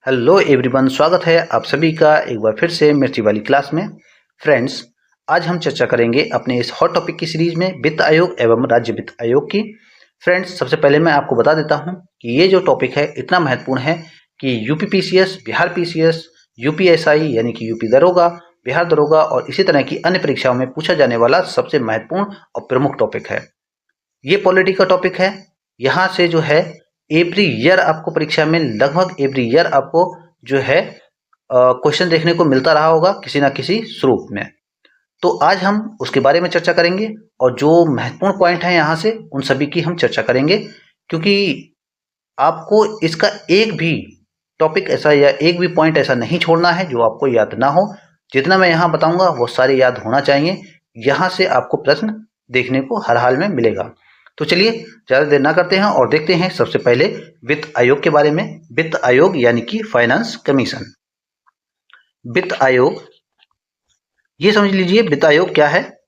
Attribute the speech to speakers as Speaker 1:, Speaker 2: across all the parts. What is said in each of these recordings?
Speaker 1: Hello everyone, स्वागत है आप सभी का एक बार फिर से मिर्ची वाली क्लास में। फ्रेंड्स, आज हम चर्चा करेंगे अपने इस हॉट टॉपिक की सीरीज में वित्त आयोग एवं राज्य वित्त आयोग की। फ्रेंड्स, सबसे पहले मैं आपको बता देता हूं कि ये जो टॉपिक है इतना महत्वपूर्ण है कि UP PCS, Bihar PCS, UPSI यानी कि यूपी दरोगा, बिहार दरोगा और इसी तरह की अन्य परीक्षाओं में पूछा जाने वाला सबसे महत्वपूर्ण और प्रमुख टॉपिक है। ये पॉलिटी का टॉपिक है। यहाँ से जो है एवरी ईयर आपको परीक्षा में लगभग एवरी ईयर आपको जो है क्वेश्चन देखने को मिलता रहा होगा किसी ना किसी स्वरूप में। तो आज हम उसके बारे में चर्चा करेंगे और जो महत्वपूर्ण पॉइंट है यहाँ से उन सभी की हम चर्चा करेंगे, क्योंकि आपको इसका एक भी टॉपिक ऐसा या एक भी पॉइंट ऐसा नहीं छोड़ना है जो आपको याद ना हो। जितना मैं यहाँ बताऊंगा वो सारे याद होना चाहिए। यहाँ से आपको प्रश्न देखने को हर हाल में मिलेगा। तो चलिए ज़्यादा देर ना करते हैं और देखते हैं सबसे पहले वित्त आयोग के बारे में। वित्त आयोग यानी कि फाइनेंस कमीशन। वित्त आयोग, ये समझ लीजिए वित्त आयोग क्या है,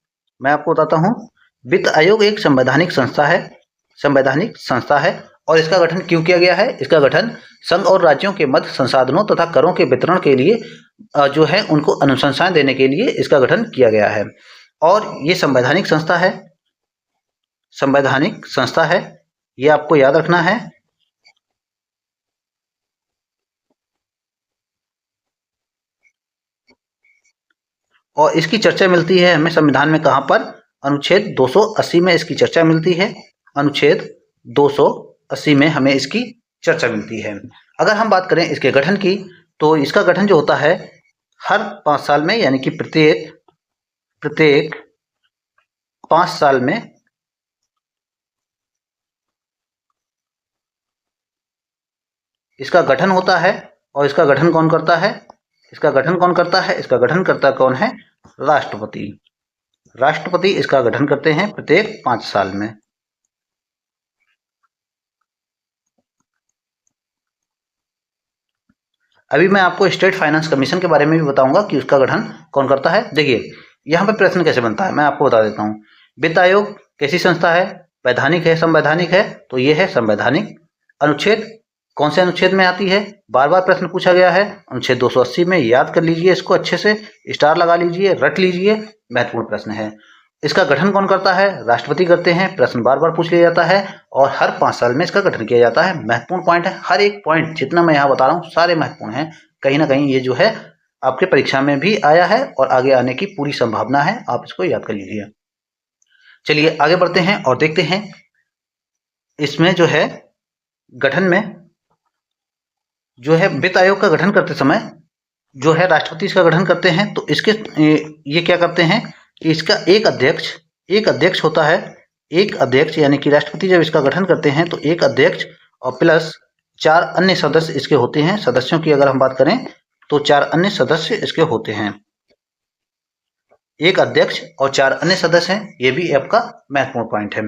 Speaker 1: मैं आपको बताता हूँ। वित्त आयोग एक संवैधानिक संस्था है। संवैधानिक संस्था है और इसका गठन क्यों किया गया है? इसका गठन संघ और राज्यों के मध्य संसाधनों तथा करों के वितरण के लिए जो है उनको अनुशंसाएं देने के लिए इसका गठन किया गया है। और ये संवैधानिक संस्था है। संवैधानिक संस्था है, ये आपको याद रखना है। और इसकी चर्चा मिलती है हमें संविधान में कहां पर? अनुच्छेद 280 में इसकी चर्चा मिलती है। अनुच्छेद 280 में हमें इसकी चर्चा मिलती है। अगर हम बात करें इसके गठन की, तो इसका गठन जो होता है हर 5 साल में, यानी कि प्रत्येक 5 साल में इसका गठन होता है। और इसका गठन कौन करता है? इसका गठन कौन करता है? इसका गठन करता कौन है? राष्ट्रपति। राष्ट्रपति इसका गठन करते हैं प्रत्येक 5 साल में। अभी मैं आपको स्टेट फाइनेंस कमीशन के बारे में भी बताऊंगा कि उसका गठन कौन करता है। देखिए यहाँ पे प्रश्न कैसे बनता है मैं आपको बता देता हूँ। वित्त आयोग कैसी संस्था है? वैधानिक है, संवैधानिक है, तो ये है संवैधानिक। अनुच्छेद कौन से अनुच्छेद में आती है? बार बार प्रश्न पूछा गया है, अनुच्छेद 280 में। याद कर लीजिए, इसको अच्छे से स्टार लगा लीजिए, रट लीजिए, महत्वपूर्ण प्रश्न है। इसका गठन कौन करता है? राष्ट्रपति करते हैं। प्रश्न बार बार पूछ लिया जाता है और हर 5 साल में इसका गठन किया जाता है। महत्वपूर्ण पॉइंट है, हर एक पॉइंट जितना मैं यहाँ बता रहा हूँ सारे महत्वपूर्ण हैं। कहीं ना कहीं ये जो है आपके परीक्षा में भी आया है और आगे आने की पूरी संभावना है, आप इसको याद कर लीजिए। चलिए आगे बढ़ते हैं और देखते हैं इसमें जो है गठन में जो है वित्त आयोग का गठन करते समय जो है राष्ट्रपति इसका गठन करते हैं। तो इसके ये क्या करते हैं कि इसका एक अध्यक्ष होता है। एक अध्यक्ष यानी कि राष्ट्रपति जब इसका गठन करते हैं तो एक अध्यक्ष और प्लस 4 अन्य सदस्य इसके होते हैं। सदस्यों की अगर हम बात करें तो 4 अन्य सदस्य इसके होते हैं। एक अध्यक्ष और 4 अन्य सदस्य हैं, ये भी आपका महत्वपूर्ण पॉइंट है।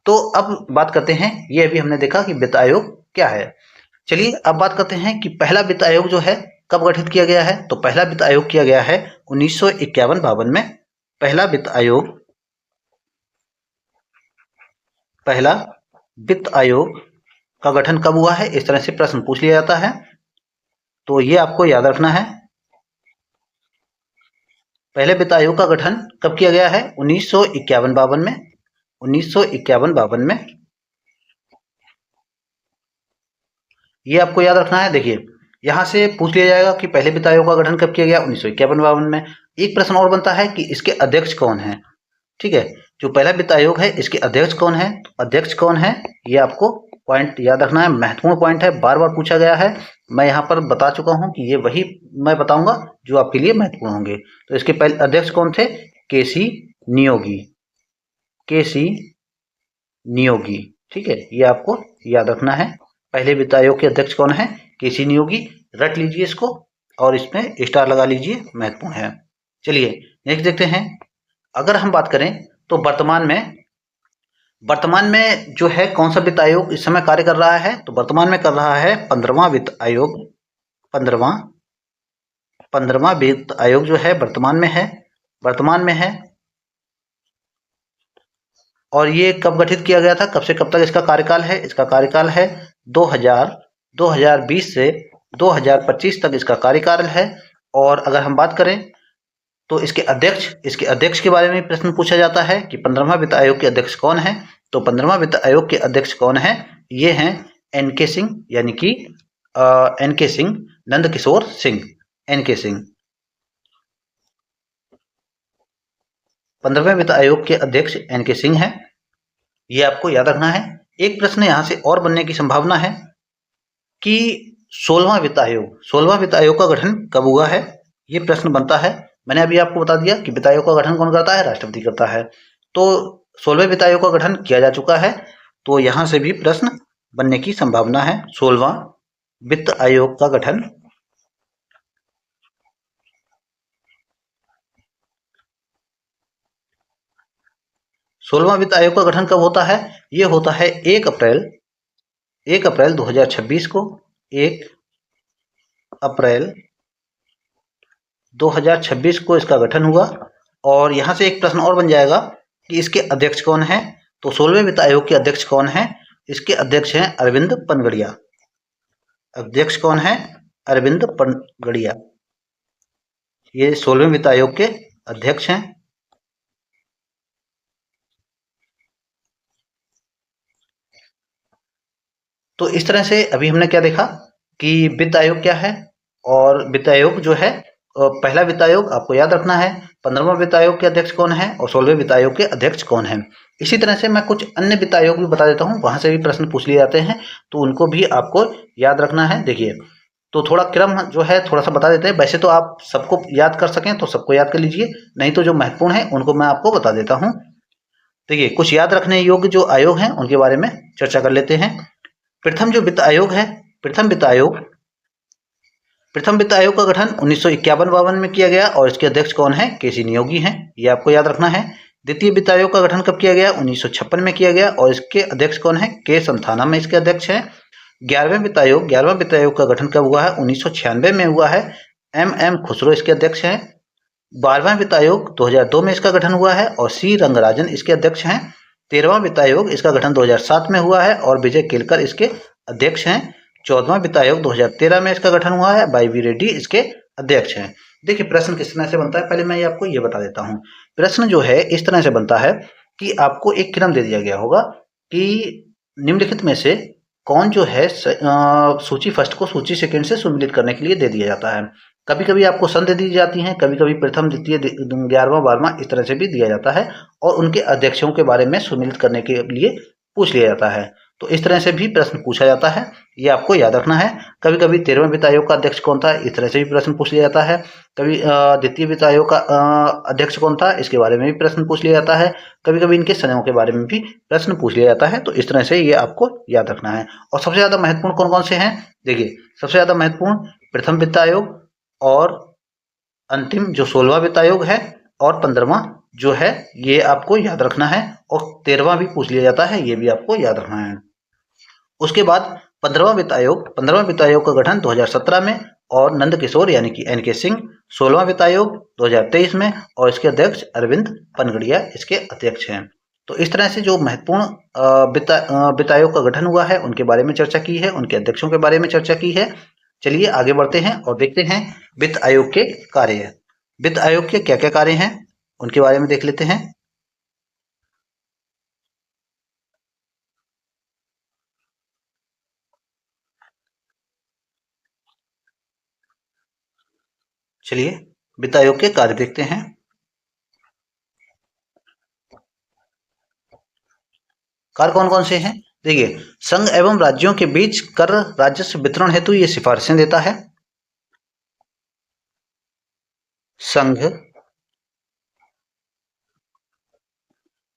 Speaker 1: तो अब बात करते हैं, ये अभी हमने देखा कि वित्त आयोग क्या है। चलिए अब बात करते हैं कि पहला वित्त आयोग जो है कब गठित किया गया है। तो पहला वित्त आयोग किया गया है 1951-52 में। पहला वित्त आयोग का गठन कब हुआ है, इस तरह से प्रश्न पूछ लिया जाता है, तो ये आपको याद रखना है। पहले वित्त आयोग का गठन कब किया गया है? 1951-52 में। 1951-52 में ये आपको याद रखना है। देखिए यहाँ से पूछ लिया जाएगा कि पहले वित्त आयोग का गठन कब किया गया? 1951-52 में। एक प्रश्न और बनता है कि इसके अध्यक्ष कौन है। ठीक है, जो पहला वित्त आयोग है इसके अध्यक्ष कौन है? तो अध्यक्ष कौन है ये आपको पॉइंट याद रखना है, महत्वपूर्ण पॉइंट है, बार बार पूछा गया है। मैं यहाँ पर बता चुका हूँ कि ये वही मैं बताऊंगा जो आपके लिए महत्वपूर्ण होंगे। तो इसके पहले अध्यक्ष कौन थे? केसी नियोगी। केसी नियोगी, ठीक है, ये आपको याद रखना है। पहले वित्त आयोग के अध्यक्ष कौन है? केसी नियोगी। रट लीजिए इसको और इसमें स्टार लगा लीजिए, महत्वपूर्ण है। चलिए नेक्स्ट देखते हैं। अगर हम बात करें तो वर्तमान में जो है कौन सा वित्त आयोग इस समय कार्य कर रहा है? तो वर्तमान में कर रहा है 15वां वित्त आयोग। 15वां वित्त आयोग जो है वर्तमान में है। और ये कब गठित किया गया था? कब से कब तक इसका कार्यकाल है? इसका कार्यकाल है 2020 से 2025 तक इसका कार्यकाल है। और अगर हम बात करें तो इसके अध्यक्ष के बारे में प्रश्न पूछा जाता है कि 15वां वित्त आयोग के अध्यक्ष कौन है। तो 15वां वित्त आयोग के अध्यक्ष कौन है, ये हैं एन के सिंह, यानी कि एन के सिंह, नंद किशोर सिंह, एन के सिंह। 15वें वित्त आयोग के अध्यक्ष एन के सिंह हैं, ये आपको याद रखना है। एक प्रश्न यहाँ से और बनने की संभावना है कि 16वां वित्त आयोग का गठन कब हुआ है, ये प्रश्न बनता है। मैंने अभी आपको बता दिया कि वित्त आयोग का गठन कौन करता है, राष्ट्रपति करता है। तो 16वें वित्त आयोग का गठन किया जा चुका है, तो यहाँ से भी प्रश्न बनने की संभावना है। 16वां वित्त आयोग का गठन 16वां वित्त आयोग का गठन कब होता है, ये होता है 1 अप्रैल 2026 को। 1 अप्रैल 2026 को इसका गठन हुआ। और यहाँ से एक प्रश्न और बन जाएगा कि इसके अध्यक्ष कौन है। तो 16वें वित्त आयोग के अध्यक्ष कौन है, इसके अध्यक्ष हैं अरविंद पनगड़िया। अध्यक्ष कौन है, अरविंद पनगड़िया, ये 16वें वित्त आयोग के अध्यक्ष हैं। तो इस तरह से अभी हमने क्या देखा कि वित्त आयोग क्या है, और वित्त आयोग जो है पहला वित्त आयोग आपको याद रखना है, 15वां वित्त आयोग के अध्यक्ष कौन है और 16वें वित्त आयोग के अध्यक्ष कौन है। इसी तरह से मैं कुछ अन्य वित्त आयोग भी बता देता हूँ, वहां से भी प्रश्न पूछ लिए जाते हैं, तो उनको भी आपको याद रखना है। देखिए, तो थोड़ा क्रम जो है थोड़ा सा बता देते हैं। वैसे तो आप सबको याद कर सकें तो सबको याद कर लीजिए, नहीं तो जो महत्वपूर्ण है उनको मैं आपको बता देता हूँ। देखिए, कुछ याद रखने योग्य जो आयोग हैं उनके बारे में चर्चा कर लेते हैं। प्रथम जो वित्त आयोग है, प्रथम वित्त आयोग का गठन 1951-52 में किया गया और इसके अध्यक्ष कौन है, केसी नियोगी हैं, ये आपको याद रखना है। द्वितीय वित्त आयोग का गठन कब किया गया, 1956 में किया गया और इसके अध्यक्ष कौन है, के संथानम इसके अध्यक्ष हैं। 11वां वित्त आयोग का गठन कब हुआ है, 1996 में हुआ है, एम खुसरो इसके अध्यक्ष हैं। 12वां वित्त आयोग 2002 में इसका गठन हुआ है और सी रंगराजन इसके अध्यक्ष हैं। 13वां वित्त आयोग इसका गठन 2007 में हुआ है और विजय केलकर इसके अध्यक्ष हैं। 14वां वित्त आयोग 2013 में इसका गठन हुआ है, वाई वी रेड्डी इसके अध्यक्ष हैं। देखिए, प्रश्न किस तरह से बनता है, पहले मैं आपको ये बता देता हूँ। प्रश्न जो है इस तरह से बनता है कि आपको एक क्रम दे दिया गया होगा कि निम्नलिखित में से कौन जो है सूची फर्स्ट को सूची सेकंड से सुमिलित करने के लिए दे दिया जाता है। कभी कभी आपको सन दे दी जाती हैं, कभी कभी प्रथम, द्वितीय, 11वां, 12वां इस तरह से भी दिया जाता है और उनके अध्यक्षों के बारे में सुमिलित करने के लिए पूछ लिया जाता है। तो इस तरह से भी प्रश्न पूछा जाता है, ये आपको याद रखना है। कभी कभी 13वें वित्त आयोग का अध्यक्ष कौन था, इस तरह से भी प्रश्न पूछ लिया जाता है। कभी द्वितीय वित्त आयोग का अध्यक्ष कौन था, इसके बारे में भी प्रश्न पूछ लिया जाता है। कभी कभी इनके सदस्यों के बारे में भी प्रश्न पूछ लिया जाता है। तो इस तरह से ये आपको याद रखना है। और सबसे ज्यादा महत्वपूर्ण कौन कौन से हैं, देखिए, सबसे ज्यादा महत्वपूर्ण प्रथम वित्त आयोग और अंतिम जो 16वां वित्त आयोग है और 15वां जो है, ये आपको याद रखना है। और 13वां भी पूछ लिया जाता है, ये भी आपको याद रखना है। उसके बाद 15वां वित्त आयोग का गठन 2017 में और नंद किशोर यानी कि एन के सिंह। 16वां वित्त आयोग 2023 में और इसके अध्यक्ष अरविंद पनगड़िया इसके अध्यक्ष हैं। तो इस तरह से जो महत्वपूर्ण वित्त आयोग का गठन हुआ है उनके बारे में चर्चा की है, उनके अध्यक्षों के बारे में चर्चा की है। चलिए आगे बढ़ते हैं और देखते हैं वित्त आयोग के कार्य। वित्त आयोग के क्या क्या कार्य हैं उनके बारे में देख लेते हैं। चलिए वित्त आयोग के कार्य देखते हैं। कार्य कौन कौन से हैं, देखिए, संघ एवं राज्यों के बीच कर राजस्व वितरण हेतु ये सिफारिशें देता है।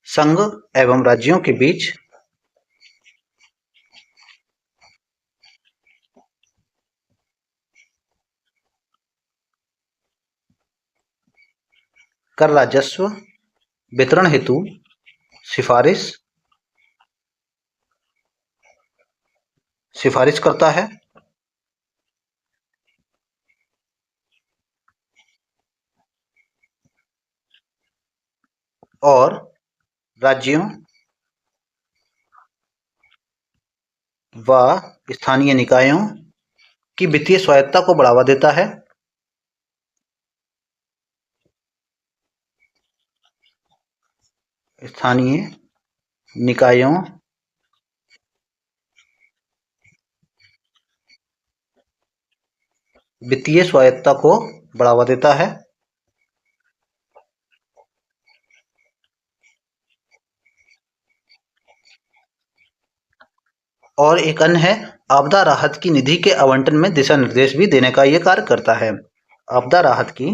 Speaker 1: संघ एवं राज्यों के बीच कर राजस्व वितरण हेतु सिफारिश करता है और राज्यों व स्थानीय निकायों की वित्तीय स्वायत्ता को बढ़ावा देता है। स्थानीय निकायों वित्तीय स्वायत्ता को बढ़ावा देता है। और एक अन्य है, आपदा राहत की निधि के आवंटन में दिशा निर्देश भी देने का ये कार्य करता है। आपदा राहत की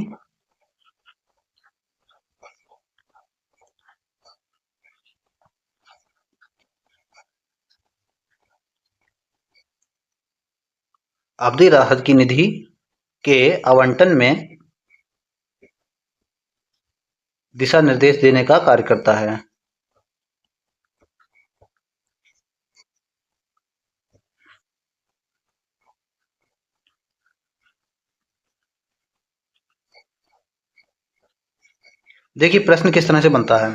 Speaker 1: आपदा राहत की निधि के आवंटन में दिशा निर्देश देने का कार्य करता है। देखिए प्रश्न किस तरह से बनता है।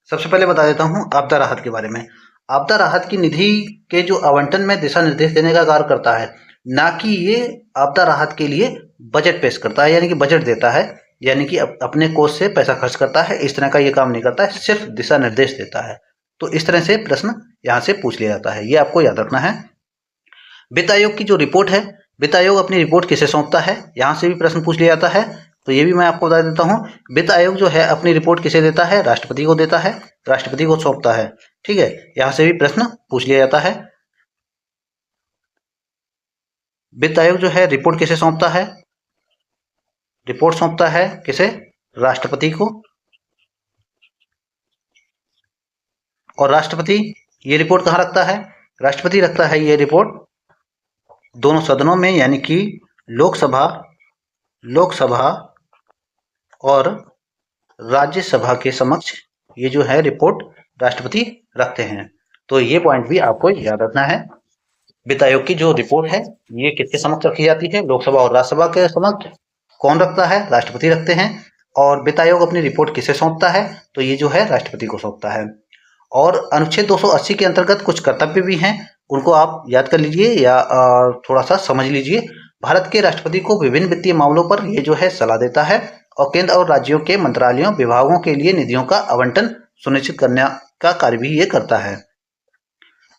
Speaker 1: सबसे पहले बता देता हूँ आपदा राहत के बारे में। आपदा राहत की निधि के जो आवंटन में दिशा निर्देश देने का कार्य करता है, ना कि ये आपदा राहत के लिए बजट पेश करता है, यानी कि बजट देता है, यानी कि अपने कोष से पैसा खर्च करता है, इस तरह का ये काम नहीं करता है, सिर्फ दिशा निर्देश देता है। तो इस तरह से प्रश्न यहाँ से पूछ लिया जाता है, ये आपको याद रखना है। वित्त आयोग की जो रिपोर्ट है, वित्त आयोग अपनी रिपोर्ट किसे सौंपता है, यहाँ से भी प्रश्न पूछ लिया जाता है। तो ये भी मैं आपको बता देता हूँ, वित्त आयोग जो है अपनी रिपोर्ट किसे देता है, राष्ट्रपति को देता है, राष्ट्रपति को सौंपता है। ठीक है, यहाँ से भी प्रश्न पूछ लिया जाता है। वित्त आयोग जो है रिपोर्ट किसे सौंपता है, रिपोर्ट सौंपता है किसे, राष्ट्रपति को। और राष्ट्रपति ये रिपोर्ट कहाँ रखता है, राष्ट्रपति रखता है ये रिपोर्ट दोनों सदनों में, यानी कि लोकसभा और राज्यसभा के समक्ष ये जो है रिपोर्ट राष्ट्रपति रखते हैं। तो ये पॉइंट भी आपको याद रखना है। वित्त आयोग की जो रिपोर्ट है ये किसके समक्ष रखी जाती है, लोकसभा और राज्यसभा के समक्ष। कौन रखता है, राष्ट्रपति रखते हैं। और वित्त आयोग अपनी रिपोर्ट किसे सौंपता है, तो ये जो है राष्ट्रपति को सौंपता है। और अनुच्छेद 280 के अंतर्गत कुछ कर्तव्य भी हैं, उनको आप याद कर लीजिए या थोड़ा सा समझ लीजिए। भारत के राष्ट्रपति को विभिन्न वित्तीय मामलों पर ये जो है सलाह देता है और केंद्र और राज्यों के मंत्रालयों विभागों के लिए निधियों का आवंटन सुनिश्चित करने का कार्य भी ये करता है।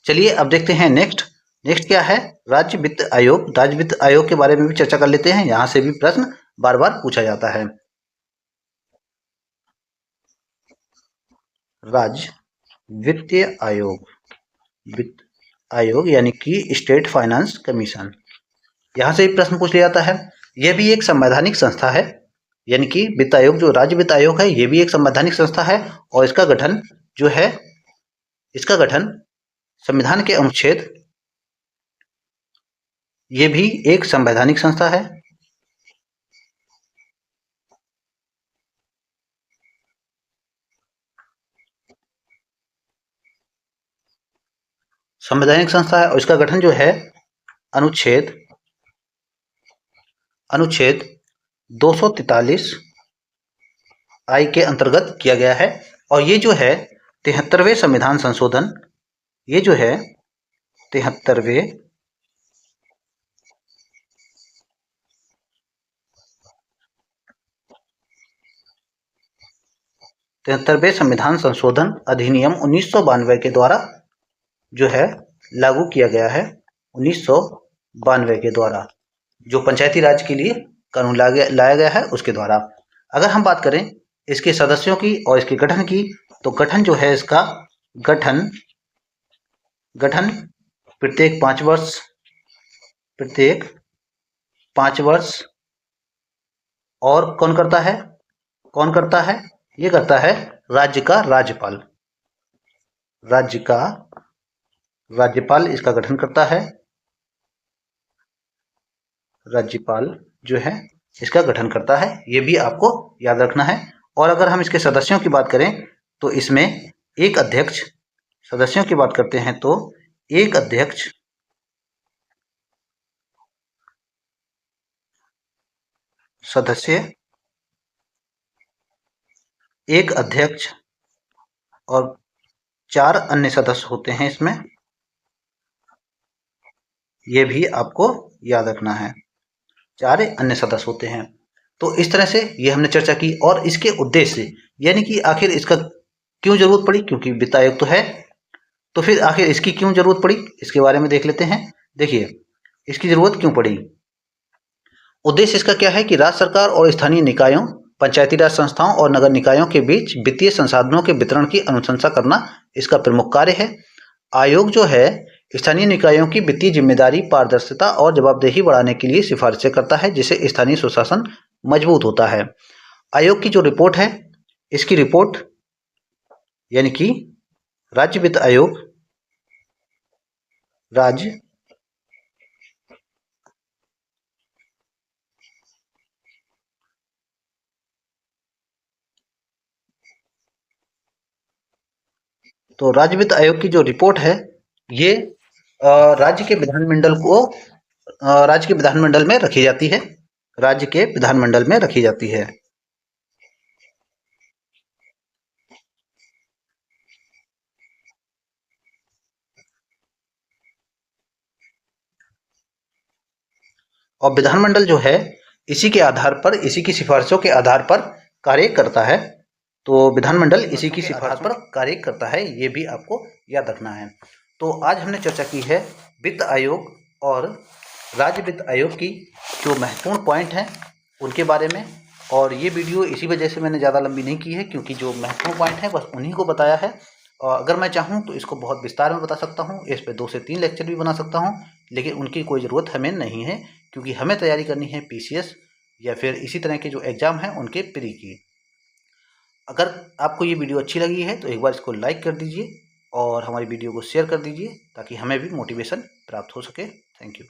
Speaker 1: चलिए अब देखते हैं नेक्स्ट क्या है, राज्य वित्त आयोग। राज्य वित्त आयोग के बारे में भी चर्चा कर लेते हैं, यहाँ से भी प्रश्न बार बार पूछा जाता है। राज्य वित्तीय वित्त आयोग यानी कि स्टेट फाइनेंस कमीशन, यहाँ से भी प्रश्न पूछ लिया जाता है। यह भी एक संवैधानिक संस्था है, यानी कि वित्त आयोग जो राज्य वित्त आयोग है ये भी एक संवैधानिक संस्था है और इसका गठन जो है, इसका गठन संविधान के अनुच्छेद, ये भी एक संवैधानिक संस्था है। संवैधानिक संस्था है और इसका गठन जो है अनुच्छेद 243 आई के अंतर्गत किया गया है। और ये जो है 73वें संविधान संशोधन, ये जो है 73वें संविधान संशोधन अधिनियम 1992 के द्वारा जो है लागू किया गया है। 1992 के द्वारा जो पंचायती राज के लिए कानून लाया गया है उसके द्वारा। अगर हम बात करें इसके सदस्यों की और इसके गठन की, तो गठन जो है इसका गठन प्रत्येक 5 वर्ष और कौन करता है, ये करता है राज्य का राज्यपाल इसका गठन करता है, राज्यपाल जो है इसका गठन करता है, ये भी आपको याद रखना है। और अगर हम इसके सदस्यों की बात करें तो इसमें एक अध्यक्ष, सदस्यों की बात करते हैं तो एक अध्यक्ष, सदस्य, एक अध्यक्ष और 4 अन्य सदस्य होते हैं इसमें, ये भी आपको याद रखना है। 4 अन्य सदस्य होते हैं। तो इस तरह से ये हमने चर्चा की और इसके उद्देश्य यानी कि आखिर इसका क्यों जरूरत पड़ी, क्योंकि वित्त आयोग तो है, तो फिर आखिर इसकी क्यों जरूरत पड़ी इसके बारे में देख लेते हैं। देखिए, इसकी जरूरत क्यों पड़ी। उद्देश्य इसका क्या है कि राज्य सरकार और स्थानीय निकायों, पंचायती राज संस्थाओं और नगर निकायों के बीच वित्तीय संसाधनों के वितरण की अनुशंसा करना इसका प्रमुख कार्य है। आयोग जो है स्थानीय निकायों की वित्तीय जिम्मेदारी, पारदर्शिता और जवाबदेही बढ़ाने के लिए सिफारिशें करता है, जिससे स्थानीय सुशासन मजबूत होता है। आयोग की जो रिपोर्ट है, इसकी रिपोर्ट यानी कि राज्य वित्त आयोग राज्य तो राज्य वित्त आयोग की जो रिपोर्ट है ये राज्य के विधानमंडल को राज्य के विधानमंडल में रखी जाती है। राज्य के विधानमंडल में रखी जाती है। और विधानमंडल जो है इसी के आधार पर, इसी की सिफारिशों के आधार पर कार्य करता है। तो विधानमंडल इसी की सिफारिश पर कार्य करता है, ये भी आपको याद रखना है। तो आज हमने चर्चा की है वित्त आयोग और राज्य वित्त आयोग की जो महत्वपूर्ण पॉइंट हैं उनके बारे में। और ये वीडियो इसी वजह से मैंने ज़्यादा लंबी नहीं की है, क्योंकि जो महत्वपूर्ण पॉइंट है बस उन्हीं को बताया है। और अगर मैं चाहूँ तो इसको बहुत विस्तार में बता सकता हूँ, इस पे 2 से 3 लेक्चर भी बना सकता हूँ, लेकिन उनकी कोई ज़रूरत हमें नहीं है, क्योंकि हमें तैयारी करनी है पीसीएस या फिर इसी तरह के जो एग्ज़ाम हैं उनके प्री की। अगर आपको ये वीडियो अच्छी लगी है तो एक बार इसको लाइक कर दीजिए और हमारी वीडियो को शेयर कर दीजिए, ताकि हमें भी मोटिवेशन प्राप्त हो सके। Thank you.